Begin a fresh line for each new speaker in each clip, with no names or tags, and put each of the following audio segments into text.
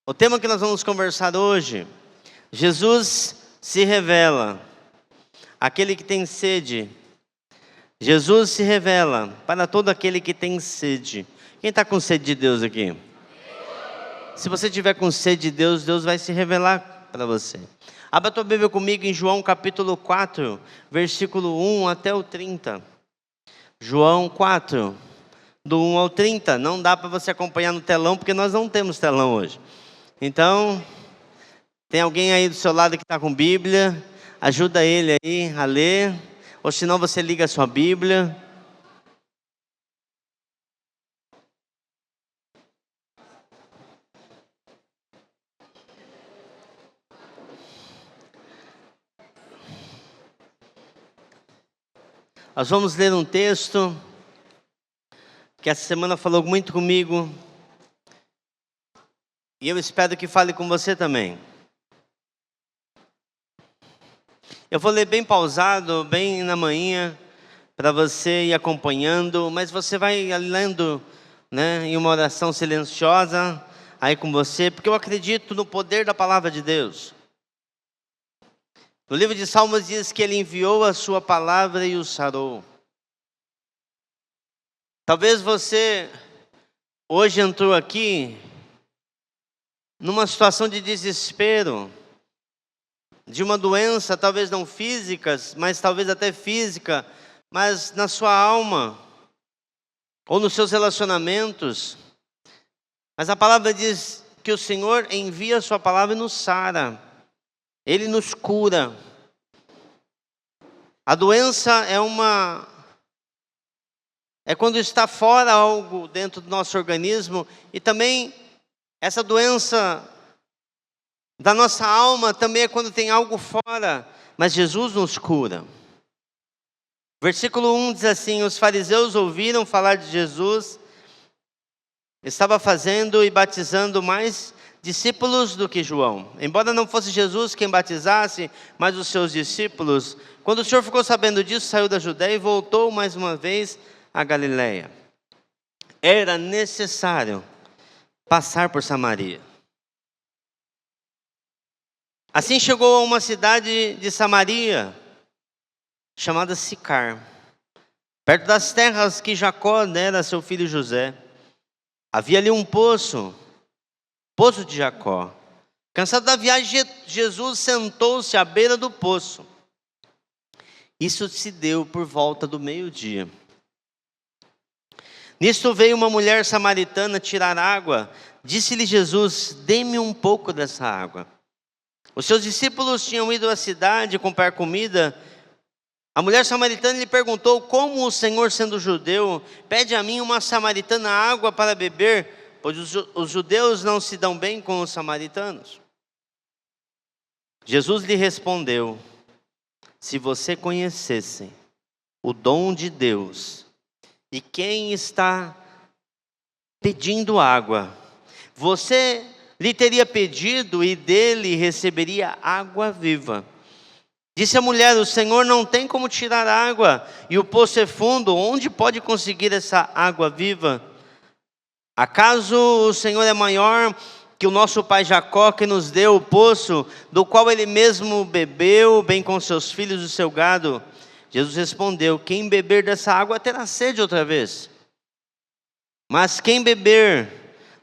O tema que nós vamos conversar hoje, Jesus se revela, aquele que tem sede. Jesus se revela para todo aquele que tem sede. Quem está com sede de Deus aqui? Se você tiver com sede de Deus, Deus vai se revelar para você. Abra a tua Bíblia comigo em João capítulo 4, versículo 1 até o 30. João 4, do 1 ao 30. Não dá para você acompanhar no telão, porque nós não temos telão hoje. Então, tem alguém aí do seu lado que está com Bíblia, ajuda ele aí a ler, ou senão você liga a sua Bíblia. Nós vamos ler um texto que essa semana falou muito comigo, e eu espero que fale com você também. Eu vou ler bem pausado, bem na manhã, para você ir acompanhando, mas você vai lendo, em uma oração silenciosa aí com você, porque eu acredito no poder da palavra de Deus. No livro de Salmos diz que Ele enviou a sua palavra e o sarou. Talvez você hoje entrou aqui numa situação de desespero, de uma doença, talvez não física, mas talvez até física, mas na sua alma, ou nos seus relacionamentos. Mas a palavra diz que o Senhor envia a sua palavra e nos sara, Ele nos cura. A doença é quando está fora algo dentro do nosso organismo, e também essa doença da nossa alma também é quando tem algo fora, mas Jesus nos cura. Versículo 1 diz assim: os fariseus ouviram falar de Jesus, estava fazendo e batizando mais discípulos do que João. Embora não fosse Jesus quem batizasse, mas os seus discípulos. Quando o Senhor ficou sabendo disso, saiu da Judeia e voltou mais uma vez a Galileia. Era necessário passar por Samaria. Assim chegou a uma cidade de Samaria, chamada Sicar, perto das terras que Jacó dera a seu filho José. Havia ali um poço de Jacó. Cansado da viagem, Jesus sentou-se à beira do poço. Isso se deu por volta do meio-dia. Nisto veio uma mulher samaritana tirar água. Disse-lhe Jesus: dê-me um pouco dessa água. Os seus discípulos tinham ido à cidade comprar comida. A mulher samaritana lhe perguntou: como o Senhor, sendo judeu, pede a mim, uma samaritana, água para beber? Pois os judeus não se dão bem com os samaritanos. Jesus lhe respondeu: se você conhecesse o dom de Deus e quem está pedindo água, você lhe teria pedido e dele receberia água viva. Disse a mulher: o Senhor não tem como tirar água, e o poço é fundo, onde pode conseguir essa água viva? Acaso o Senhor é maior que o nosso pai Jacó, que nos deu o poço, do qual ele mesmo bebeu, bem com seus filhos e o seu gado? Jesus respondeu: quem beber dessa água terá sede outra vez. Mas quem beber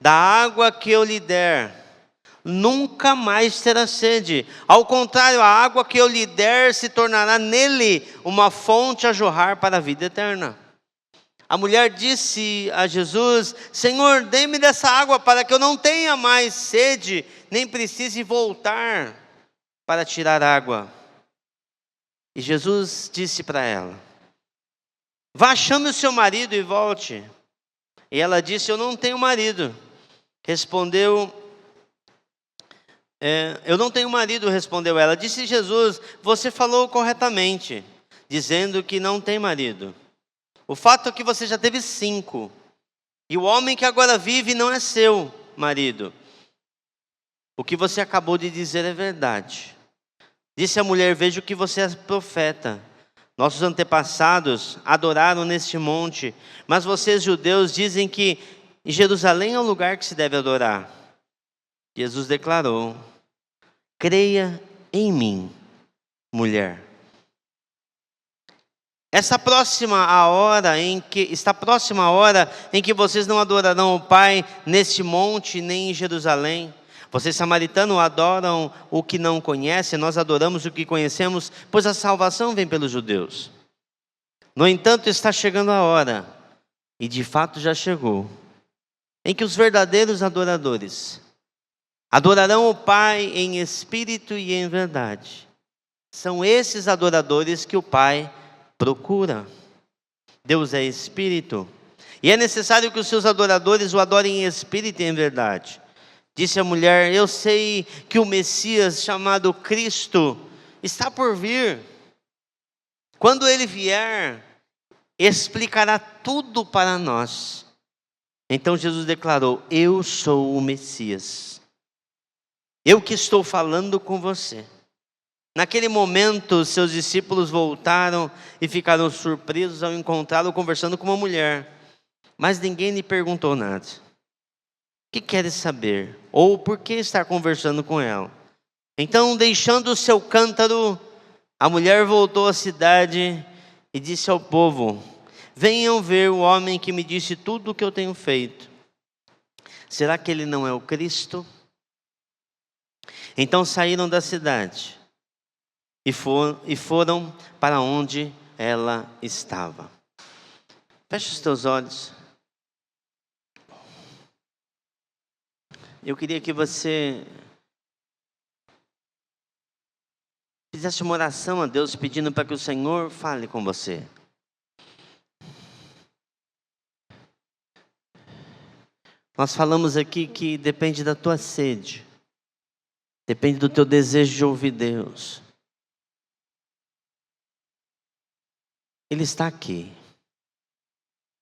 da água que eu lhe der, nunca mais terá sede. Ao contrário, a água que eu lhe der se tornará nele uma fonte a jorrar para a vida eterna. A mulher disse a Jesus: Senhor, dê-me dessa água para que eu não tenha mais sede, nem precise voltar para tirar água. E Jesus disse para ela: vá, chame o seu marido e volte. E ela disse: eu não tenho marido. Eu não tenho marido, respondeu ela. Disse Jesus: você falou corretamente, dizendo que não tem marido. O fato é que você já teve 5, e o homem que agora vive não é seu marido. O que você acabou de dizer é verdade. Disse a mulher: vejo que você é profeta. Nossos antepassados adoraram neste monte, mas vocês judeus dizem que em Jerusalém é o lugar que se deve adorar. Jesus declarou: creia em mim, mulher. Está próxima a hora em que vocês não adorarão o Pai neste monte nem em Jerusalém. Vocês samaritanos adoram o que não conhecem, nós adoramos o que conhecemos, pois a salvação vem pelos judeus. No entanto, está chegando a hora, e de fato já chegou, em que os verdadeiros adoradores adorarão o Pai em espírito e em verdade. São esses adoradores que o Pai procura. Deus é espírito, e é necessário que os seus adoradores o adorem em espírito e em verdade. Disse a mulher: eu sei que o Messias, chamado Cristo, está por vir. Quando ele vier, explicará tudo para nós. Então Jesus declarou: eu sou o Messias, eu que estou falando com você. Naquele momento, seus discípulos voltaram e ficaram surpresos ao encontrá-lo conversando com uma mulher. Mas ninguém lhe perguntou nada. O que queres saber? Ou por que estar conversando com ela? Então, deixando o seu cântaro, a mulher voltou à cidade e disse ao povo: venham ver o homem que me disse tudo o que eu tenho feito. Será que ele não é o Cristo? Então saíram da cidade e foram para onde ela estava. Feche os teus olhos. Eu queria que você fizesse uma oração a Deus, pedindo para que o Senhor fale com você. Nós falamos aqui que depende da tua sede, depende do teu desejo de ouvir Deus. Ele está aqui.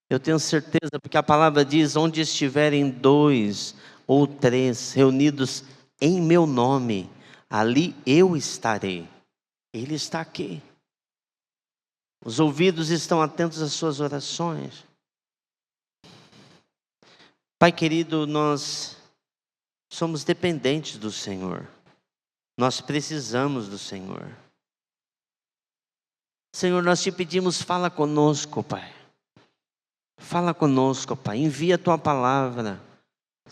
Eu tenho certeza, porque a palavra diz: onde estiverem 2 ou 3 reunidos em meu nome, ali eu estarei. Ele está aqui. Os ouvidos estão atentos às suas orações. Pai querido, nós somos dependentes do Senhor. Nós precisamos do Senhor. Senhor, nós te pedimos, fala conosco, Pai. Fala conosco, Pai. Envia a tua palavra.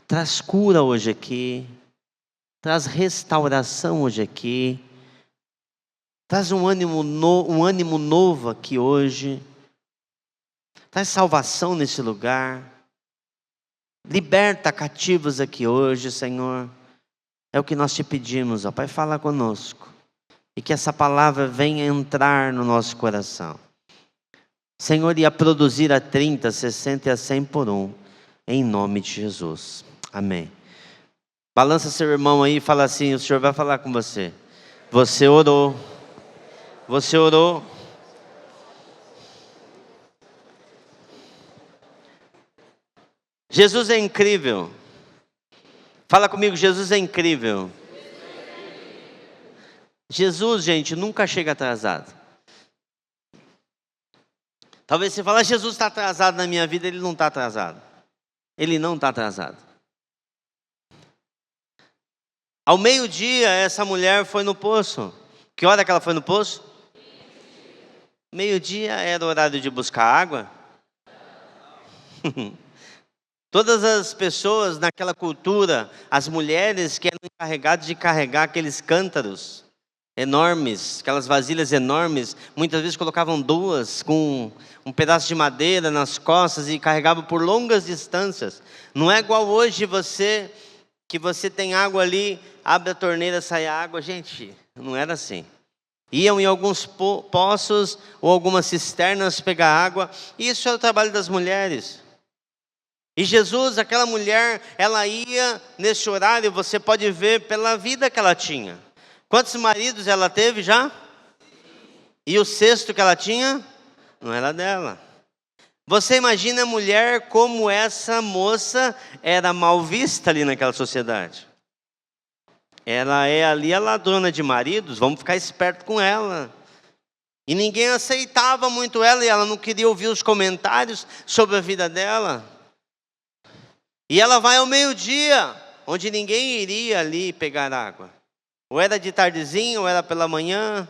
Traz cura hoje aqui. Traz restauração hoje aqui. Traz um ânimo novo aqui hoje. Traz salvação nesse lugar. Liberta cativos aqui hoje, Senhor. É o que nós te pedimos, ó Pai. Fala conosco. E que essa palavra venha entrar no nosso coração. Senhor, e a produzir a 30, 60 e a 100 por um. Em nome de Jesus. Amém. Balança seu irmão aí e fala assim: o Senhor vai falar com você. Você orou. Você orou. Jesus é incrível. Fala comigo: Jesus é incrível. Jesus, gente, nunca chega atrasado. Talvez você fale: Jesus está atrasado na minha vida. Ele não está atrasado. Ele não está atrasado. Ao meio-dia, essa mulher foi no poço. Que hora que ela foi no poço? Meio-dia era o horário de buscar água. Todas as pessoas naquela cultura, as mulheres que eram encarregadas de carregar aqueles cântaros enormes, aquelas vasilhas enormes, muitas vezes colocavam 2 com um pedaço de madeira nas costas e carregavam por longas distâncias. Não é igual hoje que você tem água ali, abre a torneira, sai a água. Gente, não era assim. Iam em alguns poços ou algumas cisternas pegar água. Isso é o trabalho das mulheres. E Jesus, aquela mulher, ela ia nesse horário, você pode ver pela vida que ela tinha. Quantos maridos ela teve já? E o 6º que ela tinha? Não era dela. Você imagina a mulher como essa moça era mal vista ali naquela sociedade. Ela é ali a ladrona de maridos, vamos ficar esperto com ela. E ninguém aceitava muito ela, e ela não queria ouvir os comentários sobre a vida dela. E ela vai ao meio-dia, onde ninguém iria ali pegar água. Ou era de tardezinha, ou era pela manhã.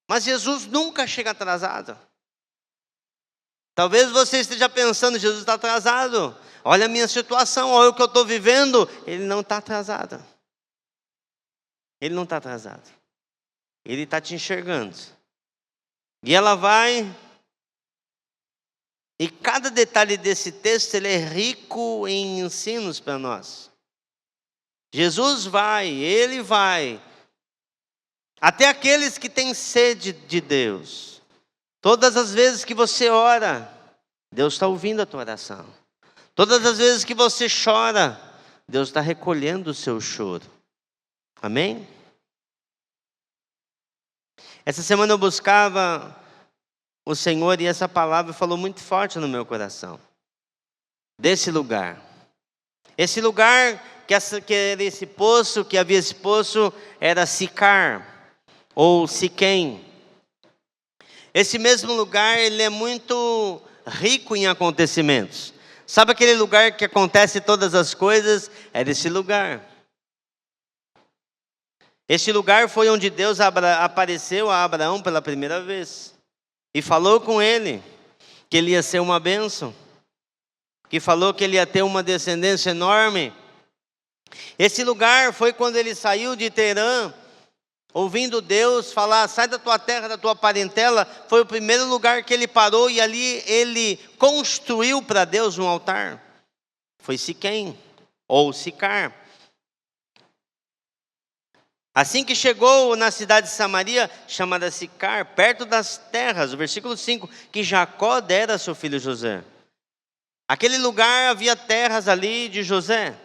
Mas Jesus nunca chega atrasado. Talvez você esteja pensando, Jesus está atrasado. Olha a minha situação, olha o que eu estou vivendo. Ele não está atrasado. Ele não está atrasado. Ele está te enxergando. E ela vai. E cada detalhe desse texto, ele é rico em ensinos para nós. Jesus vai, ele vai. Até aqueles que têm sede de Deus. Todas as vezes que você ora, Deus está ouvindo a tua oração. Todas as vezes que você chora, Deus está recolhendo o seu choro. Amém? Essa semana eu buscava o Senhor e essa palavra falou muito forte no meu coração. Desse lugar. Esse lugar que era esse poço, que havia esse poço, era Sicar, ou Siquém. Esse mesmo lugar, ele é muito rico em acontecimentos. Sabe aquele lugar que acontece todas as coisas? É desse lugar. Este lugar foi onde Deus apareceu a Abraão pela primeira vez. E falou com ele que ele ia ser uma bênção. Que falou que ele ia ter uma descendência enorme. Esse lugar foi quando ele saiu de Terã, ouvindo Deus falar, sai da tua terra, da tua parentela. Foi o primeiro lugar que ele parou e ali ele construiu para Deus um altar. Foi Siquém, ou Sicar. Assim que chegou na cidade de Samaria, chamada Sicar, perto das terras, o versículo 5, que Jacó dera a seu filho José. Aquele lugar havia terras ali de José.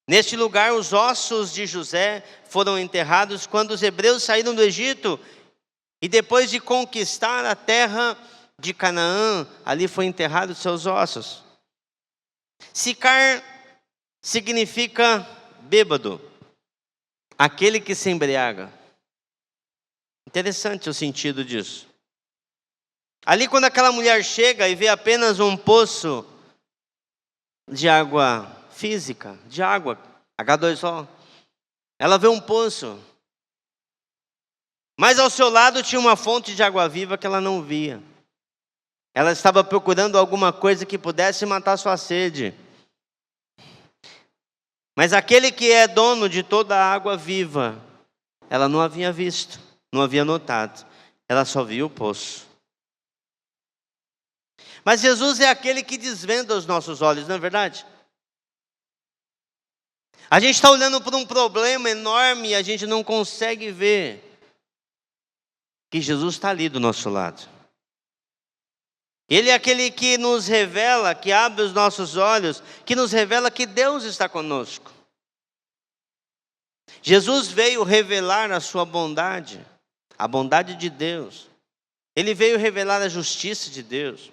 Neste lugar, os ossos de José foram enterrados quando os hebreus saíram do Egito. E depois de conquistar a terra de Canaã, ali foi enterrados seus ossos. Sicar significa bêbado, aquele que se embriaga. Interessante o sentido disso. Ali quando aquela mulher chega e vê apenas um poço de água física, de água, H2O. Ela vê um poço. Mas ao seu lado tinha uma fonte de água viva que ela não via. Ela estava procurando alguma coisa que pudesse matar sua sede. Mas aquele que é dono de toda a água viva, ela não havia visto, não havia notado. Ela só viu o poço. Mas Jesus é aquele que desvenda os nossos olhos, não é verdade? A gente está olhando para um problema enorme e a gente não consegue ver que Jesus está ali do nosso lado. Ele é aquele que nos revela, que abre os nossos olhos, que nos revela que Deus está conosco. Jesus veio revelar a sua bondade, a bondade de Deus. Ele veio revelar a justiça de Deus.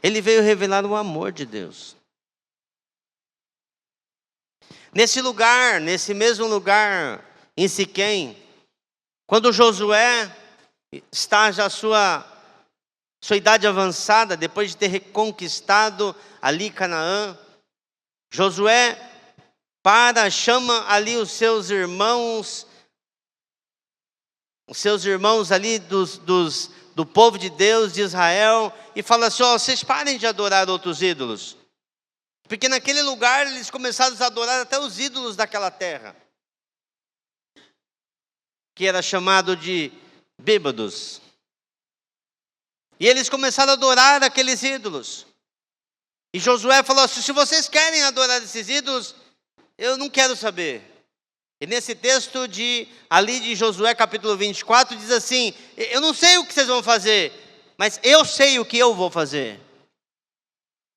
Ele veio revelar o amor de Deus. Nesse lugar, nesse mesmo lugar, em Siquém, quando Josué está já sua idade avançada, depois de ter reconquistado ali Canaã, Josué chama ali os seus irmãos ali do povo de Deus, de Israel, e fala assim, vocês parem de adorar outros ídolos. Porque naquele lugar eles começaram a adorar até os ídolos daquela terra, que era chamado de bêbados. E eles começaram a adorar aqueles ídolos. E Josué falou assim, se vocês querem adorar esses ídolos, eu não quero saber. E nesse texto de Josué capítulo 24, diz assim, eu não sei o que vocês vão fazer, mas eu sei o que eu vou fazer.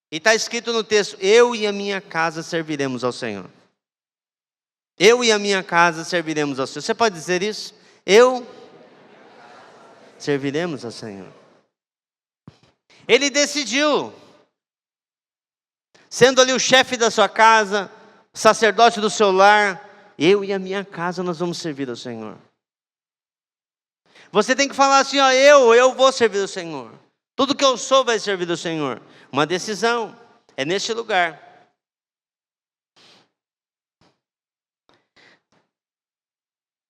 E está escrito no texto, eu e a minha casa serviremos ao Senhor. Eu e a minha casa serviremos ao Senhor. Você pode dizer isso? Eu serviremos ao Senhor. Ele decidiu, sendo ali o chefe da sua casa, o sacerdote do seu lar, eu e a minha casa nós vamos servir ao Senhor. Você tem que falar assim, eu vou servir ao Senhor. Tudo que eu sou vai servir ao Senhor. Uma decisão, é neste lugar.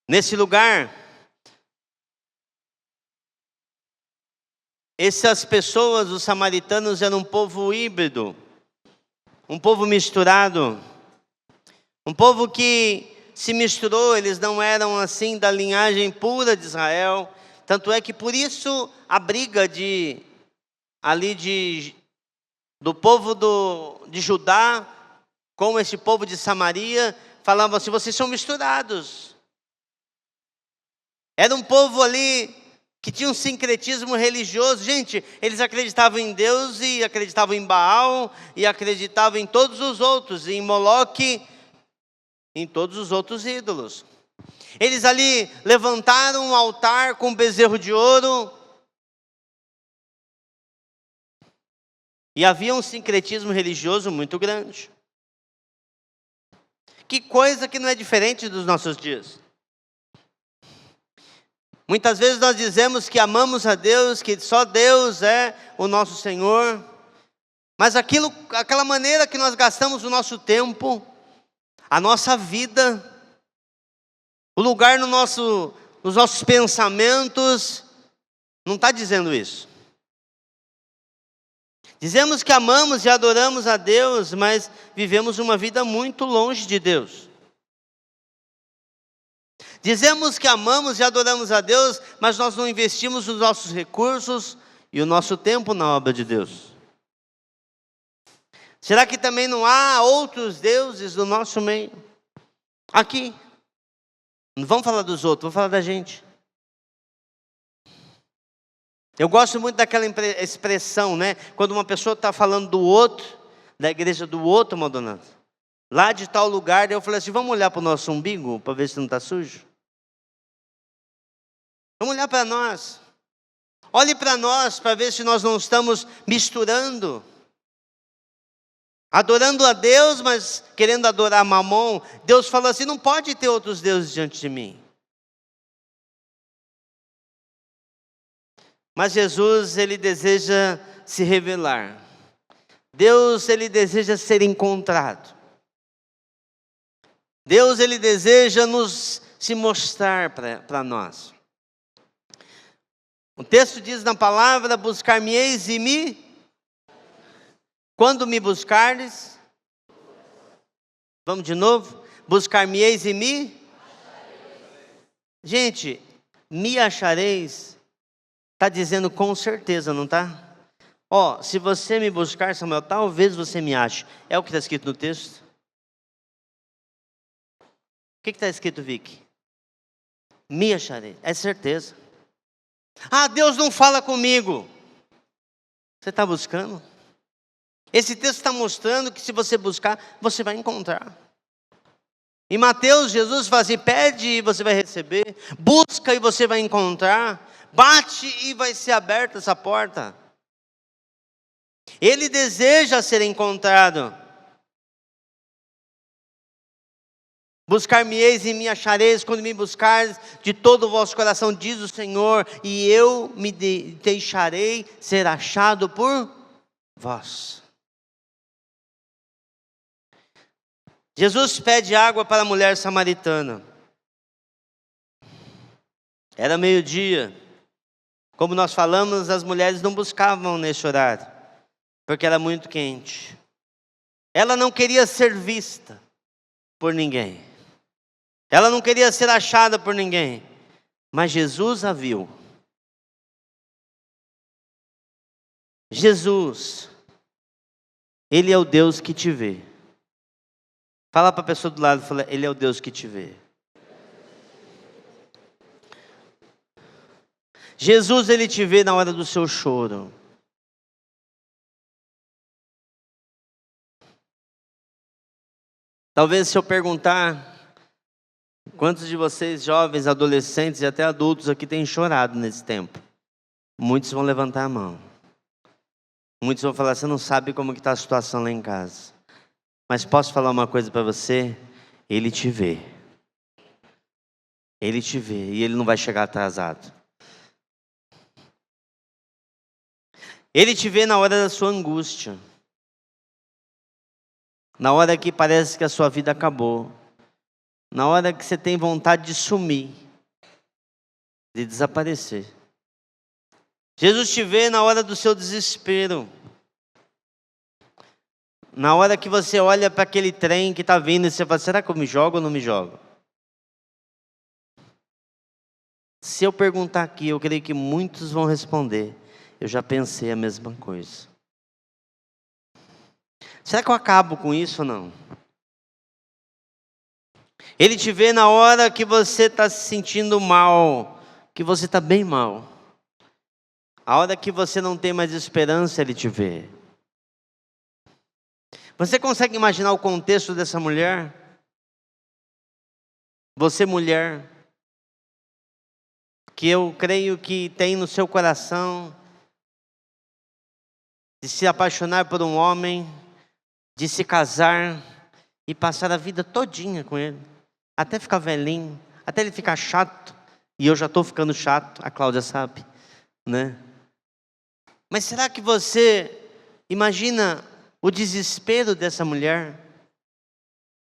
Nesse lugar, essas pessoas, os samaritanos, eram um povo híbrido, um povo misturado, um povo que se misturou. Eles não eram assim da linhagem pura de Israel. Tanto é que por isso a briga do povo de Judá com esse povo de Samaria, falavam assim: vocês são misturados. Era um povo ali que tinha um sincretismo religioso. Gente, eles acreditavam em Deus e acreditavam em Baal e acreditavam em todos os outros, em Moloque, em todos os outros ídolos. Eles ali levantaram um altar com um bezerro de ouro. E havia um sincretismo religioso muito grande. Que coisa que não é diferente dos nossos dias. Muitas vezes nós dizemos que amamos a Deus, que só Deus é o nosso Senhor. Mas aquela maneira que nós gastamos o nosso tempo, a nossa vida, o lugar nos nossos pensamentos, não está dizendo isso. Dizemos que amamos e adoramos a Deus, mas vivemos uma vida muito longe de Deus. Dizemos que amamos e adoramos a Deus, mas nós não investimos os nossos recursos e o nosso tempo na obra de Deus. Será que também não há outros deuses no nosso meio? Aqui. Não vamos falar dos outros, vamos falar da gente. Eu gosto muito daquela expressão, né? Quando uma pessoa está falando do outro, da igreja do outro, Maldonado, lá de tal lugar, eu falei assim: vamos olhar para o nosso umbigo, para ver se não está sujo? Vamos olhar para nós. Olhe para nós, para ver se nós não estamos misturando. Adorando a Deus, mas querendo adorar Mamon. Deus falou assim: não pode ter outros deuses diante de mim. Mas Jesus, Ele deseja se revelar. Deus, Ele deseja ser encontrado. Deus, Ele deseja se mostrar para nós. O texto diz na palavra: buscar-me-eis quando me buscardes. Vamos de novo? Buscar-me-eis Gente, me achareis. Está dizendo com certeza, não está? Se você me buscar, Samuel, talvez você me ache. É o que está escrito no texto? O que está escrito, Vicky? Me acharei, é certeza. Deus não fala comigo. Você está buscando? Esse texto está mostrando que se você buscar, você vai encontrar. Em Mateus, Jesus fala assim: pede e você vai receber, busca e você vai encontrar, bate e vai ser aberta essa porta. Ele deseja ser encontrado. Buscar-me-eis e me achareis quando me buscares de todo o vosso coração, diz o Senhor, e eu me deixarei ser achado por vós. Jesus pede água para a mulher samaritana. Era meio-dia. Como nós falamos, as mulheres não buscavam nesse horário, porque era muito quente. Ela não queria ser vista por ninguém. Ela não queria ser achada por ninguém. Mas Jesus a viu. Jesus, Ele é o Deus que te vê. Fala para a pessoa do lado, fala: Ele é o Deus que te vê. Jesus, Ele te vê na hora do seu choro. Talvez se eu perguntar, quantos de vocês, jovens, adolescentes e até adultos aqui têm chorado nesse tempo? Muitos vão levantar a mão. Muitos vão falar: você não sabe como está a situação lá em casa. Mas posso falar uma coisa para você? Ele te vê. Ele te vê e Ele não vai chegar atrasado. Ele te vê na hora da sua angústia. Na hora que parece que a sua vida acabou. na hora que você tem vontade de sumir, de desaparecer. Jesus te vê na hora do seu desespero. Na hora que você olha para aquele trem que está vindo e você fala, será que eu me jogo ou não me jogo? Se eu perguntar aqui, eu creio que muitos vão responder, eu já pensei a mesma coisa. Será que eu acabo com isso ou não? Ele te vê na hora que você está se sentindo mal, que você está bem mal. A hora que você não tem mais esperança, Ele te vê. Você consegue imaginar o contexto dessa mulher? Você, mulher, que eu creio que tem no seu coração de se apaixonar por um homem, de se casar e passar a vida todinha com ele, até ficar velhinho, até ele ficar chato, e eu já estou ficando chato, a Cláudia sabe, né? Mas será que você imagina o desespero dessa mulher,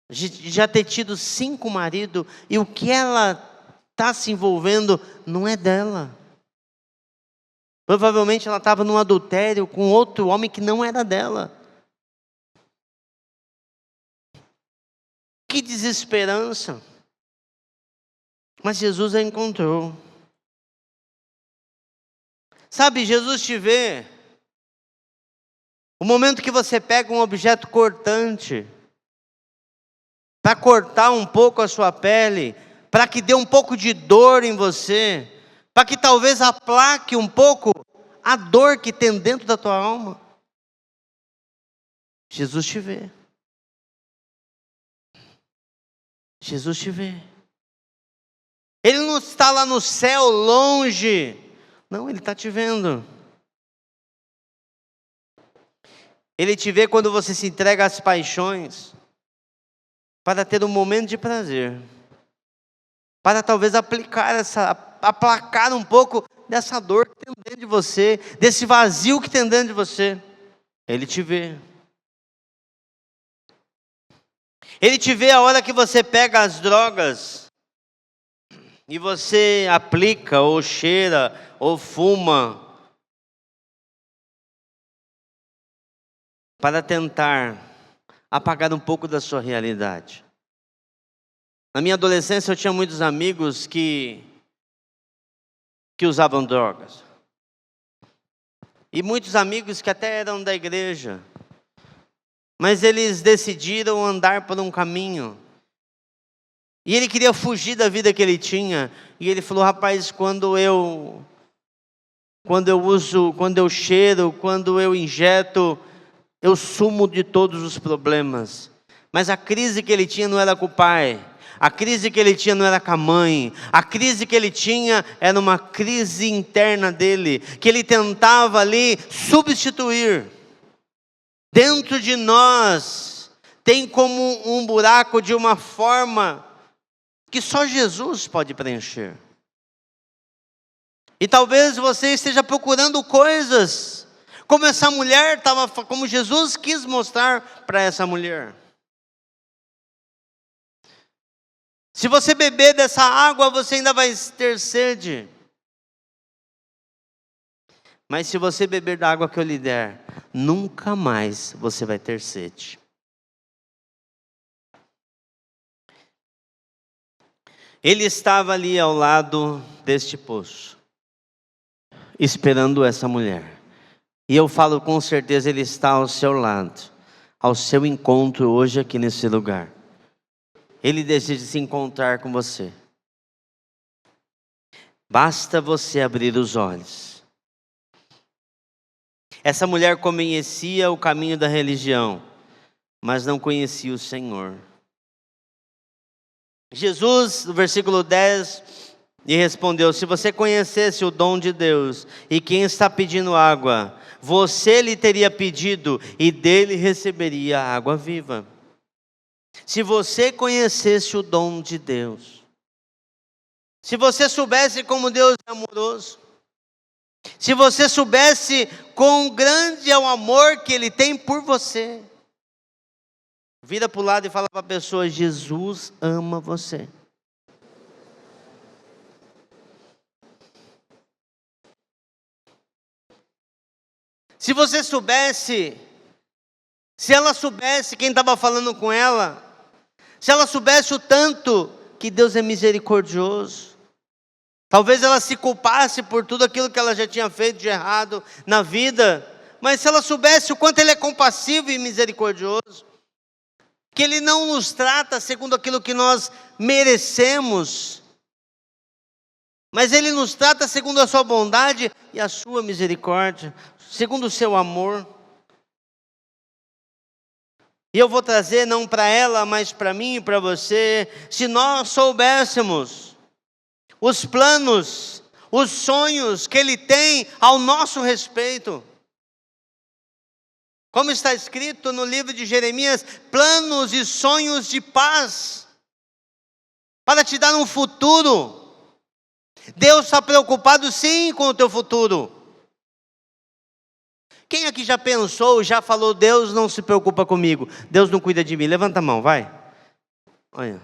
de já ter tido 5 maridos, e o que ela está se envolvendo não é dela. Provavelmente ela estava num adultério com outro homem que não era dela. Que desesperança. Mas Jesus a encontrou. Sabe, Jesus te vê. O momento que você pega um objeto cortante, para cortar um pouco a sua pele, para que dê um pouco de dor em você, para que talvez aplaque um pouco a dor que tem dentro da tua alma. Jesus te vê. Jesus te vê. Ele não está lá no céu, longe. Não, Ele está te vendo. Ele te vê quando você se entrega às paixões, para ter um momento de prazer, para talvez aplacar um pouco dessa dor que tem dentro de você, desse vazio que tem dentro de você. Ele te vê. Ele te vê a hora que você pega as drogas e você aplica, ou cheira, ou fuma, para tentar apagar um pouco da sua realidade. Na minha adolescência eu tinha muitos amigos que usavam drogas. E muitos amigos que até eram da igreja. Mas eles decidiram andar por um caminho. E ele queria fugir da vida que ele tinha. E ele falou, rapaz, quando eu uso, quando eu cheiro, quando eu injeto, eu sumo de todos os problemas. Mas a crise que ele tinha não era com o pai. A crise que ele tinha não era com a mãe. A crise que ele tinha era uma crise interna dele, que ele tentava ali substituir. Dentro de nós tem como um buraco de uma forma que só Jesus pode preencher. E talvez você esteja procurando coisas como essa mulher estava, como Jesus quis mostrar para essa mulher. Se você beber dessa água, você ainda vai ter sede. Mas se você beber da água que eu lhe der, nunca mais você vai ter sede. Ele estava ali ao lado deste poço, esperando essa mulher. E eu falo com certeza, Ele está ao seu lado, ao seu encontro hoje aqui nesse lugar. Ele deseja se encontrar com você. Basta você abrir os olhos. Essa mulher conhecia o caminho da religião, mas não conhecia o Senhor. Jesus, no versículo 10, lhe respondeu, se você conhecesse o dom de Deus e quem está pedindo água, você lhe teria pedido e dele receberia a água viva. Se você conhecesse o dom de Deus, se você soubesse como Deus é amoroso, se você soubesse quão grande é o amor que Ele tem por você, Vira para o lado e fala para a pessoa: Jesus ama você. Se você soubesse, se ela soubesse quem estava falando com ela, se ela soubesse o tanto que Deus é misericordioso, talvez ela se culpasse por tudo aquilo que ela já tinha feito de errado na vida, mas se ela soubesse o quanto Ele é compassivo e misericordioso, que Ele não nos trata segundo aquilo que nós merecemos, mas Ele nos trata segundo a sua bondade e a sua misericórdia, segundo o seu amor. E eu vou trazer não para ela, mas para mim e para você, se nós soubéssemos os planos, os sonhos que Ele tem ao nosso respeito. Como está escrito no livro de Jeremias, planos e sonhos de paz, para te dar um futuro. Deus está preocupado sim com o teu futuro. Quem aqui já pensou, já falou: Deus não se preocupa comigo, Deus não cuida de mim? Levanta a mão, vai. Olha,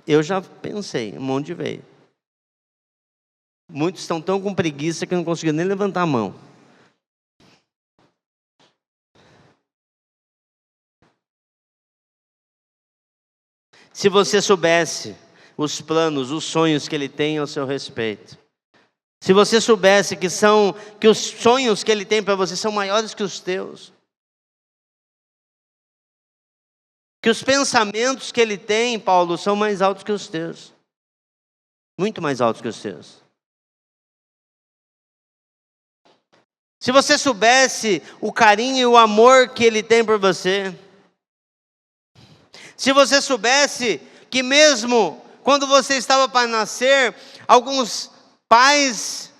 eu já pensei um monte de vezes. Muitos estão tão com preguiça que não conseguiram nem levantar a mão. Se você soubesse os planos, os sonhos que Ele tem ao seu respeito, se você soubesse que os sonhos que Ele tem para você são maiores que os teus, que os pensamentos que Ele tem, Paulo, são mais altos que os teus, muito mais altos que os teus. Se você soubesse o carinho e o amor que Ele tem por você, se você soubesse que mesmo quando você estava para nascer, alguns pais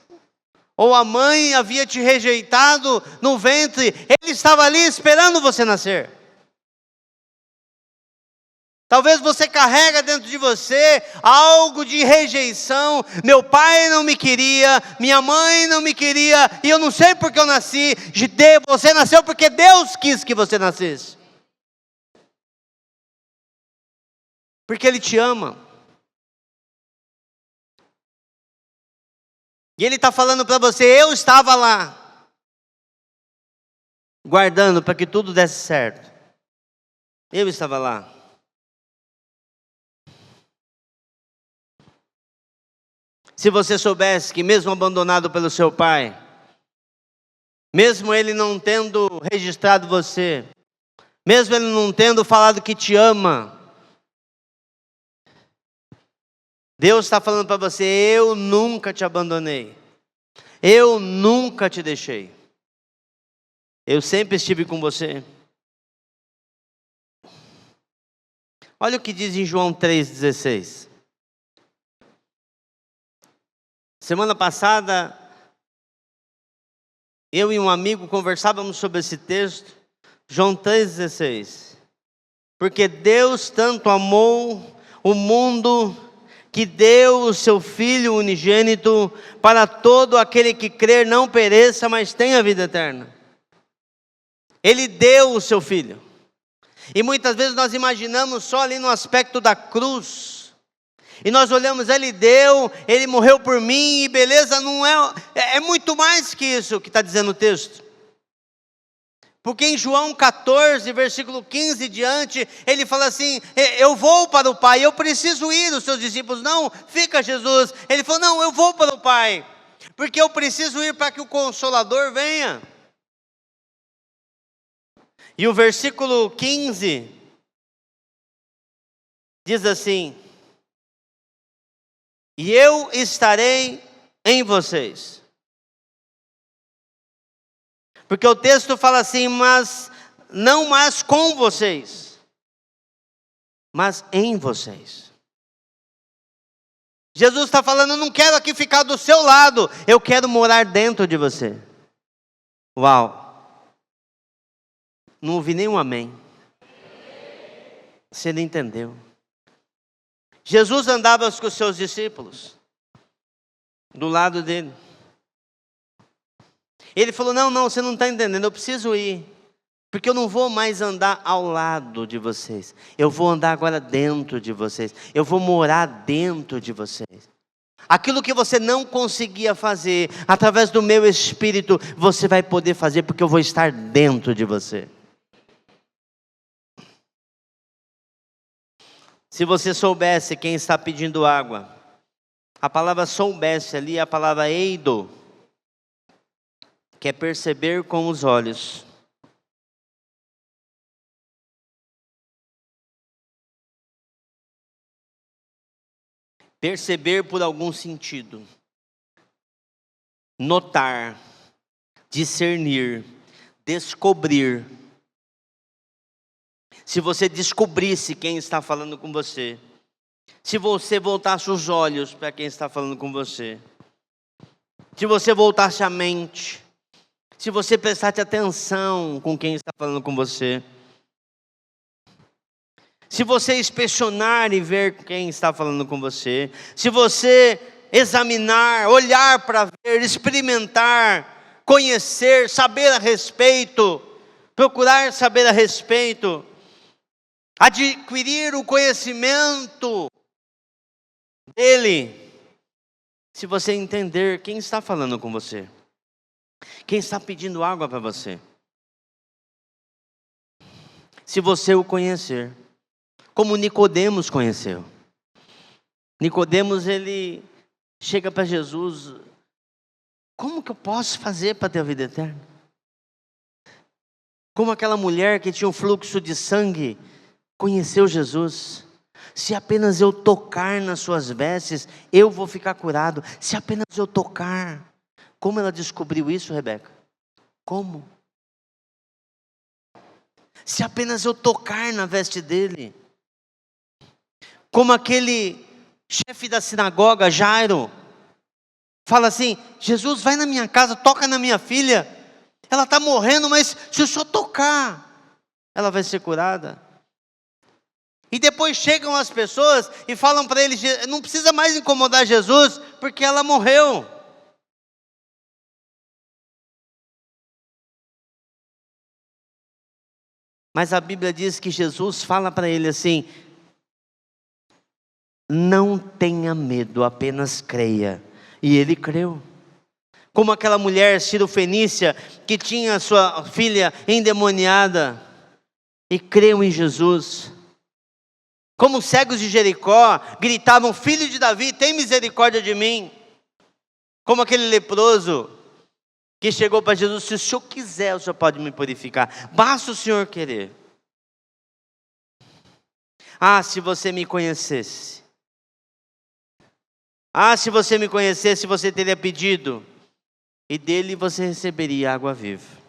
ou a mãe havia te rejeitado no ventre, Ele estava ali esperando você nascer. Talvez você carrega dentro de você algo de rejeição. Meu pai não me queria, minha mãe não me queria, e eu não sei porque eu nasci. Você nasceu porque Deus quis que você nascesse. Porque Ele te ama. E Ele está falando para você: eu estava lá, guardando para que tudo desse certo. Eu estava lá. Se você soubesse que mesmo abandonado pelo seu pai, mesmo ele não tendo registrado você, mesmo ele não tendo falado que te ama, Deus está falando para você: eu nunca te abandonei, eu nunca te deixei, eu sempre estive com você. Olha o que diz em João 3,16. Semana passada, eu e um amigo conversávamos sobre esse texto, João 3,16. Porque Deus tanto amou o mundo, que deu o seu Filho unigênito, para todo aquele que crer não pereça, mas tenha vida eterna. Ele deu o seu Filho. E muitas vezes nós imaginamos só ali no aspecto da cruz. E nós olhamos: Ele deu, Ele morreu por mim, e beleza, não é muito mais que isso que está dizendo o texto. Porque em João 14, versículo 15 diante, Ele fala assim: eu vou para o Pai, eu preciso ir. Os seus discípulos: não, fica Jesus. Ele falou: não, eu vou para o Pai, porque eu preciso ir para que o Consolador venha. E o versículo 15 diz assim: e eu estarei em vocês. Porque o texto fala assim: mas não mais com vocês, mas em vocês. Jesus está falando: eu não quero aqui ficar do seu lado, eu quero morar dentro de você. Uau! Não ouvi nenhum amém. Você não entendeu. Jesus andava com os seus discípulos, do lado dele. Ele falou: não, você não está entendendo, eu preciso ir. Porque eu não vou mais andar ao lado de vocês. Eu vou andar agora dentro de vocês. Eu vou morar dentro de vocês. Aquilo que você não conseguia fazer, através do meu Espírito, você vai poder fazer, porque eu vou estar dentro de você. Se você soubesse quem está pedindo água, a palavra soubesse ali é a palavra eido, que é perceber com os olhos. Perceber por algum sentido, notar, discernir, descobrir. Se você descobrisse quem está falando com você, se você voltasse os olhos para quem está falando com você, se você voltasse a mente, se você prestasse atenção com quem está falando com você, se você inspecionar e ver quem está falando com você, se você examinar, olhar para ver, experimentar, conhecer, saber a respeito, procurar saber a respeito, adquirir o conhecimento dele, se você entender quem está falando com você, quem está pedindo água para você, se você o conhecer, como Nicodemos conheceu. Nicodemos, ele chega para Jesus: como que eu posso fazer para ter a vida eterna? Como aquela mulher que tinha um fluxo de sangue conheceu Jesus. Se apenas eu tocar nas suas vestes, eu vou ficar curado. Se apenas eu tocar. Como ela descobriu isso, Rebeca? Como? Se apenas eu tocar na veste dele. Como aquele chefe da sinagoga, Jairo, fala assim: Jesus, vai na minha casa, toca na minha filha, ela está morrendo, mas se eu só tocar, ela vai ser curada. E depois chegam as pessoas e falam para ele: não precisa mais incomodar Jesus, porque ela morreu. Mas a Bíblia diz que Jesus fala para ele assim: não tenha medo, apenas creia. E ele creu. Como aquela mulher Cirofenícia, que tinha sua filha endemoniada, e creu em Jesus. Como os cegos de Jericó gritavam: filho de Davi, tem misericórdia de mim. Como aquele leproso que chegou para Jesus: se o Senhor quiser, o Senhor pode me purificar, basta o Senhor querer. Ah, se você me conhecesse. Ah, se você me conhecesse, você teria pedido, e dele você receberia água viva.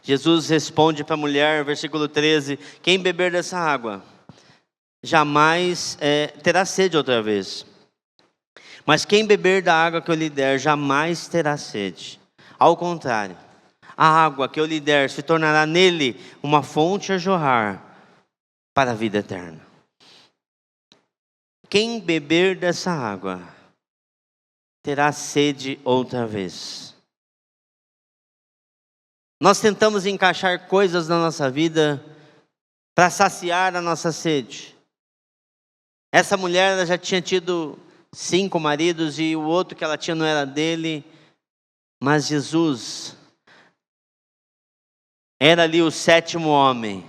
Jesus responde para a mulher, versículo 13: quem beber dessa água, jamais terá sede outra vez. Mas quem beber da água que eu lhe der, jamais terá sede. Ao contrário, a água que eu lhe der se tornará nele uma fonte a jorrar para a vida eterna. Quem beber dessa água, terá sede outra vez. Nós tentamos encaixar coisas na nossa vida para saciar a nossa sede. Essa mulher, ela já tinha tido 5 maridos e o outro que ela tinha não era dele. Mas Jesus era ali o 7º homem,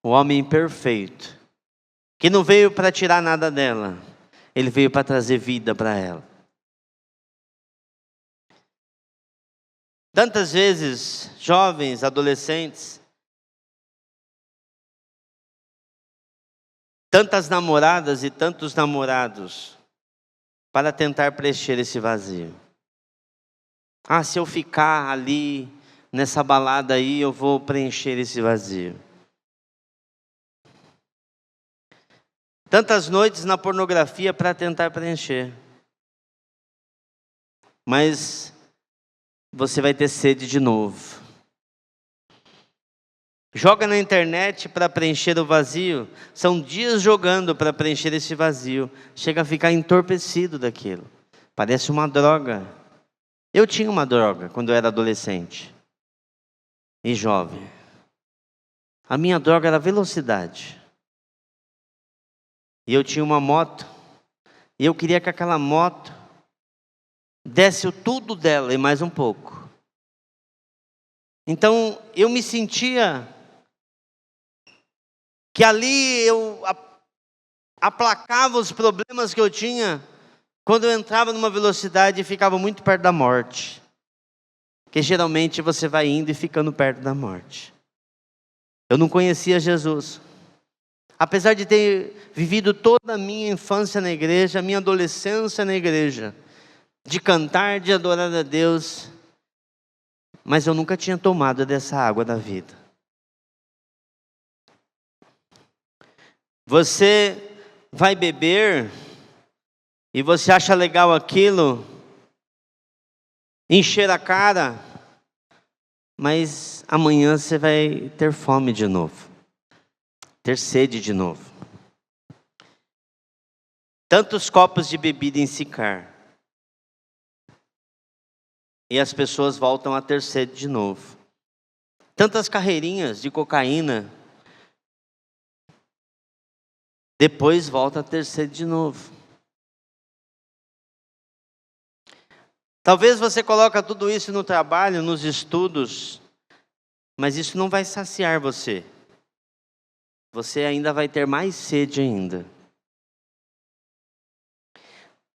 o homem perfeito, que não veio para tirar nada dela, ele veio para trazer vida para ela. Tantas vezes, jovens, adolescentes, tantas namoradas e tantos namorados, para tentar preencher esse vazio. Ah, se eu ficar ali, nessa balada aí, eu vou preencher esse vazio. Tantas noites na pornografia para tentar preencher. Mas você vai ter sede de novo. Joga na internet para preencher o vazio. São dias jogando para preencher esse vazio. Chega a ficar entorpecido daquilo. Parece uma droga. Eu tinha uma droga quando eu era adolescente. e jovem. A minha droga era velocidade. E eu tinha uma moto. E eu queria que aquela moto desse o tudo dela e mais um pouco. Então eu me sentia que ali eu aplacava os problemas que eu tinha quando eu entrava numa velocidade e ficava muito perto da morte. Porque geralmente você vai indo e ficando perto da morte. Eu não conhecia Jesus. Apesar de ter vivido toda a minha infância na igreja, minha adolescência na igreja, de cantar, de adorar a Deus, mas eu nunca tinha tomado dessa água da vida. Você vai beber e você acha legal aquilo, encher a cara, mas amanhã você vai ter fome de novo, ter sede de novo. Tantos copos de bebida em Sicar, e as pessoas voltam a ter sede de novo. Tantas carreirinhas de cocaína, depois volta a ter sede de novo. Talvez você coloque tudo isso no trabalho, nos estudos, mas isso não vai saciar você. Você ainda vai ter mais sede ainda.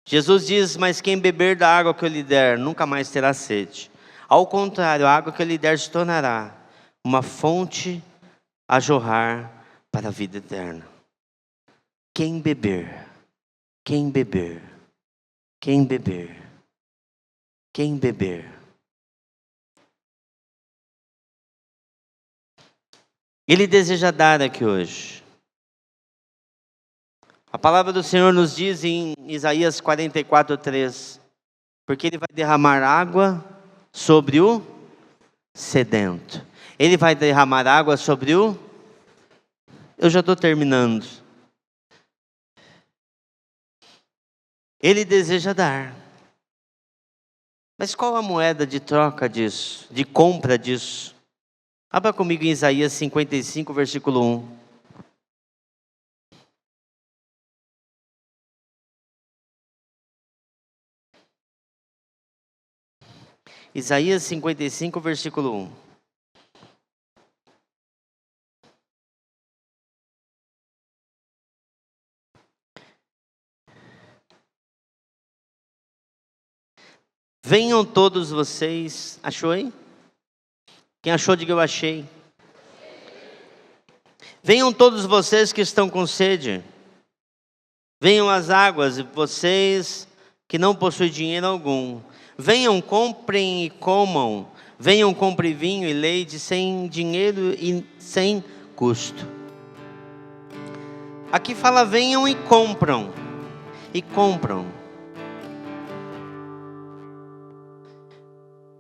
Jesus diz, mas quem beber da água que eu lhe der, nunca mais terá sede. Ao contrário, a água que eu lhe der se tornará uma fonte a jorrar para a vida eterna. Quem beber, quem beber, quem beber, quem beber. Ele deseja dar aqui hoje. A palavra do Senhor nos diz em Isaías 44:3, porque Ele vai derramar água sobre o sedento. Ele vai derramar água sobre o... Eu já estou terminando. Ele deseja dar. Mas qual a moeda de troca disso? De compra disso? Abra comigo em Isaías 55, versículo 1. Isaías 55, versículo 1. Venham todos vocês. Achou aí? Quem achou, diga eu achei. Venham todos vocês que estão com sede. Venham às águas, vocês que não possuem dinheiro algum. Venham, comprem e comam. Venham, comprem vinho e leite sem dinheiro e sem custo. Aqui fala venham e compram. E compram.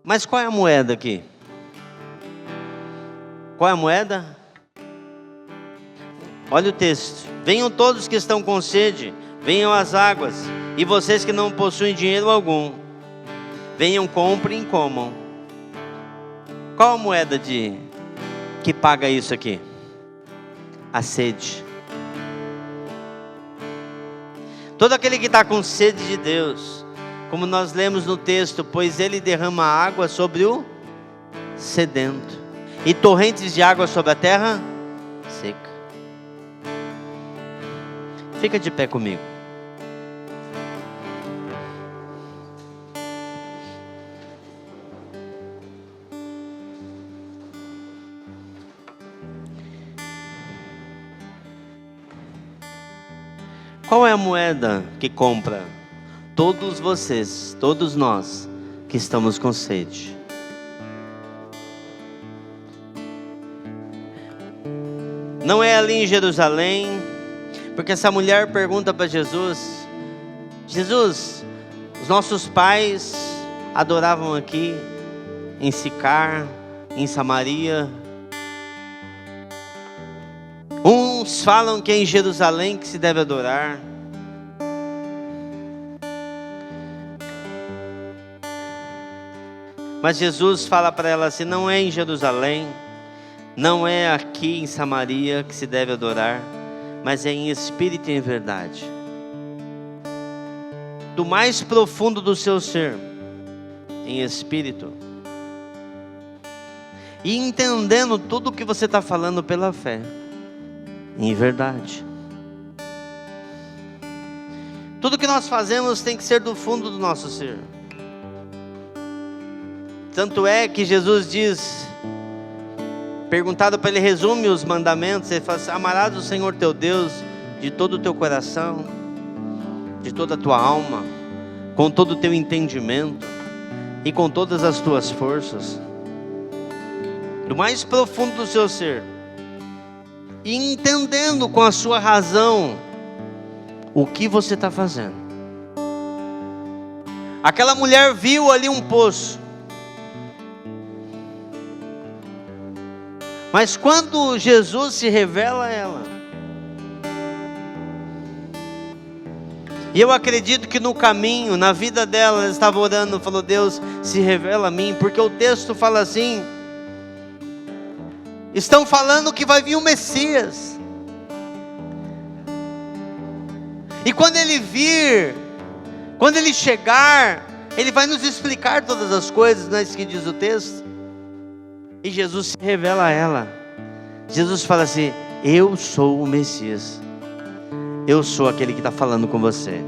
Mas qual é a moeda aqui? Qual é a moeda? Olha o texto. Venham todos que estão com sede, venham às águas, e vocês que não possuem dinheiro algum, venham, comprem e comam. Qual a moeda que paga isso aqui? A sede. Todo aquele que está com sede de Deus, como nós lemos no texto, pois Ele derrama água sobre o sedento, e torrentes de água sobre a terra seca. Fica de pé comigo. Qual é a moeda que compra todos vocês, todos nós que estamos com sede? Não é ali em Jerusalém, porque essa mulher pergunta para Jesus: Jesus, os nossos pais adoravam aqui em Sicar, em Samaria. Uns falam que é em Jerusalém que se deve adorar. Mas Jesus fala para ela assim: não é em Jerusalém, não é aqui em Samaria que se deve adorar, mas é em espírito e em verdade. Do mais profundo do seu ser, em espírito, e entendendo tudo o que você está falando pela fé, em verdade. Tudo que nós fazemos tem que ser do fundo do nosso ser. Tanto é que Jesus diz, perguntado para ele, resume os mandamentos, ele fala assim: amarás o Senhor teu Deus de todo o teu coração, de toda a tua alma, com todo o teu entendimento e com todas as tuas forças, do mais profundo do seu ser, e entendendo com a sua razão o que você está fazendo. Aquela mulher viu ali um poço, mas quando Jesus se revela a ela, e eu acredito que no caminho, na vida dela, ela estava orando, falou: Deus, se revela a mim, porque o texto fala assim, estão falando que vai vir o Messias, e quando ele vir, quando ele chegar, ele vai nos explicar todas as coisas, não é isso que diz o texto? E Jesus se revela a ela. Jesus fala assim: eu sou o Messias, eu sou aquele que está falando com você.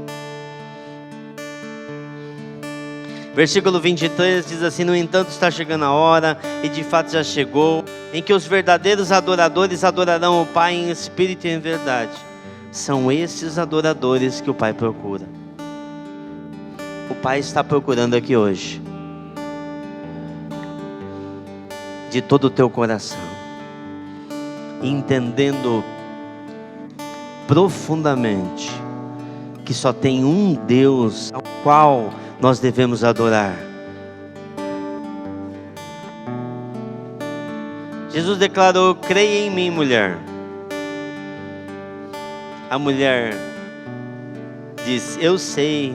Versículo 23 diz assim: no entanto está chegando a hora, e de fato já chegou, em que os verdadeiros adoradores adorarão o Pai em espírito e em verdade. São esses adoradores que o Pai procura. O Pai está procurando aqui hoje, de todo o teu coração, entendendo profundamente que só tem um Deus ao qual nós devemos adorar. Jesus declarou: creia em mim, mulher. A mulher disse: eu sei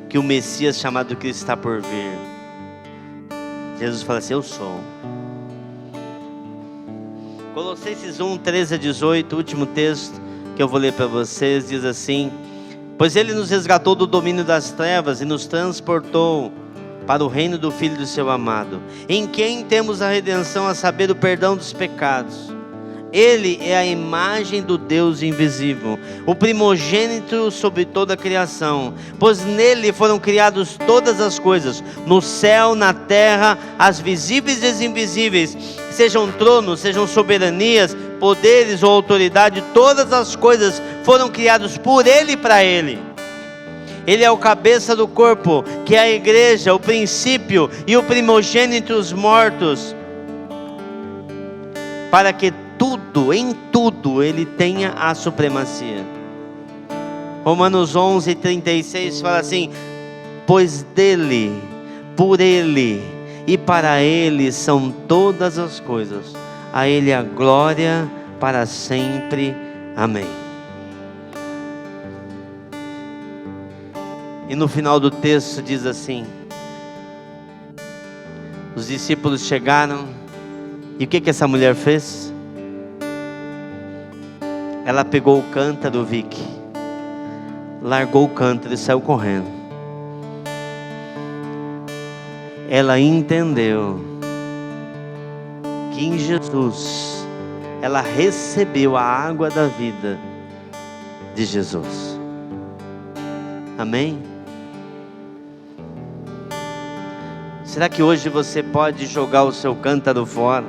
que o Messias chamado Cristo está por vir. Jesus fala assim: eu sou. Colossenses 1, 13 a 18, último texto que eu vou ler para vocês, diz assim: pois Ele nos resgatou do domínio das trevas e nos transportou para o reino do Filho do seu amado, em quem temos a redenção, a saber, o perdão dos pecados. Ele é a imagem do Deus invisível, o primogênito sobre toda a criação, pois nele foram criadas todas as coisas, no céu, na terra, as visíveis e as invisíveis, sejam tronos, sejam soberanias, poderes ou autoridade, todas as coisas foram criadas por Ele e para Ele. Ele é o cabeça do corpo, que é a igreja, o princípio e o primogênito dos mortos, para que tudo, em tudo, Ele tenha a supremacia. Romanos 11, 36 fala assim: pois dele, por Ele e para Ele são todas as coisas, a Ele a glória para sempre. Amém. E no final do texto diz assim: os discípulos chegaram, e o que essa mulher fez? Ela pegou o cântaro, Vicky, largou o cântaro e saiu correndo. Ela entendeu que em Jesus ela recebeu a água da vida de Jesus. Amém? Será que hoje você pode jogar o seu cântaro fora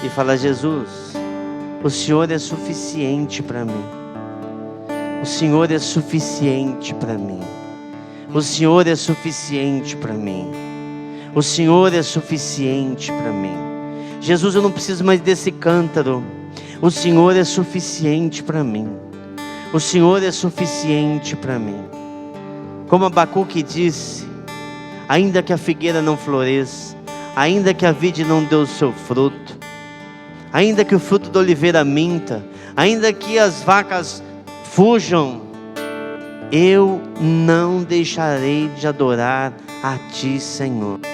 e falar: Jesus, o Senhor é suficiente para mim. O Senhor é suficiente para mim. O Senhor é suficiente para mim. O Senhor é suficiente para mim. Jesus, eu não preciso mais desse cântaro. O Senhor é suficiente para mim. O Senhor é suficiente para mim. Como Abacuque disse: ainda que a figueira não floresça, ainda que a vide não dê o seu fruto, ainda que o fruto da oliveira minta, ainda que as vacas fujam, eu não deixarei de adorar a Ti, Senhor.